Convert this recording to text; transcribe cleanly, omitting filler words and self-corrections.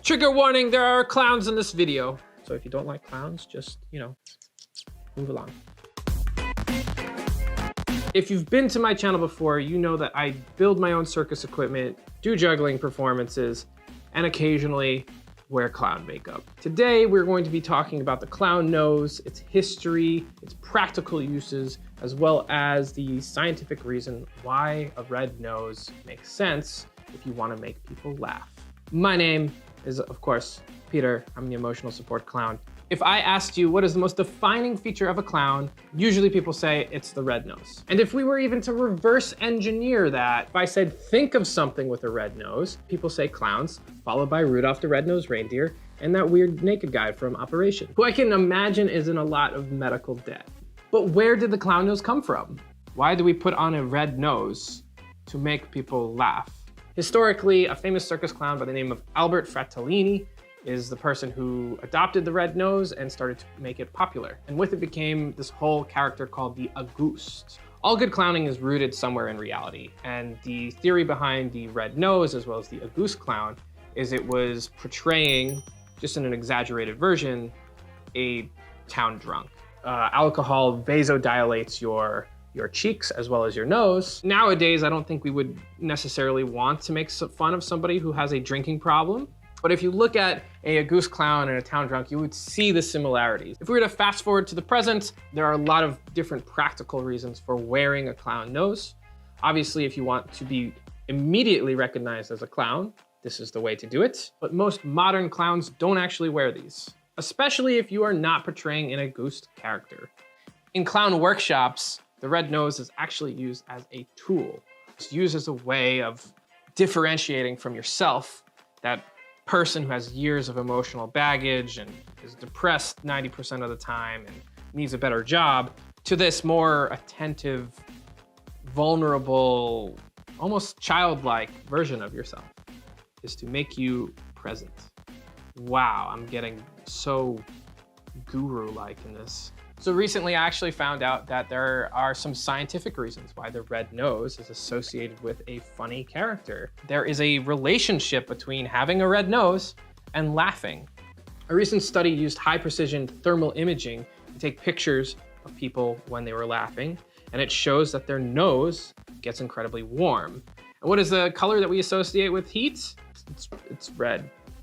Trigger warning, there are clowns in this video. So if you don't like clowns, just, move along. If you've been to my channel before, you know that I build my own circus equipment, do juggling performances, and occasionally wear clown makeup. Today, we're going to be talking about the clown nose, its history, its practical uses, as well as the scientific reason why a red nose makes sense if you want to make people laugh. My name is, of course, Peter. I'm the emotional support clown. If I asked you what is the most defining feature of a clown, usually people say it's the red nose. And if we were even to reverse engineer that, if I said think of something with a red nose, people say clowns, followed by Rudolph the Red-Nosed Reindeer and that weird naked guy from Operation, who I can imagine is in a lot of medical debt. But where did the clown nose come from? Why do we put on a red nose to make people laugh? Historically, a famous circus clown by the name of Albert Fratellini is the person who adopted the red nose and started to make it popular. And with it became this whole character called the Auguste. All good clowning is rooted somewhere in reality. And the theory behind the red nose, as well as the Auguste clown, is it was portraying, just in an exaggerated version, a town drunk. Alcohol vasodilates your cheeks as well as your nose. Nowadays, I don't think we would necessarily want to make fun of somebody who has a drinking problem. But if you look at a Auguste clown and a town drunk, you would see the similarities. If we were to fast forward to the present, there are a lot of different practical reasons for wearing a clown nose. Obviously, if you want to be immediately recognized as a clown, this is the way to do it. But most modern clowns don't actually wear these, especially if you are not portraying an Auguste character. In clown workshops, the red nose is actually used as a tool. It's used as a way of differentiating from yourself, that person who has years of emotional baggage and is depressed 90% of the time and needs a better job, to this more attentive, vulnerable, almost childlike version of yourself, is to make you present. Wow, I'm getting so guru-like in this. So recently I actually found out that there are some scientific reasons why the red nose is associated with a funny character. There is a relationship between having a red nose and laughing. A recent study used high-precision thermal imaging to take pictures of people when they were laughing, and it shows that their nose gets incredibly warm. And what is the color that we associate with heat? It's red.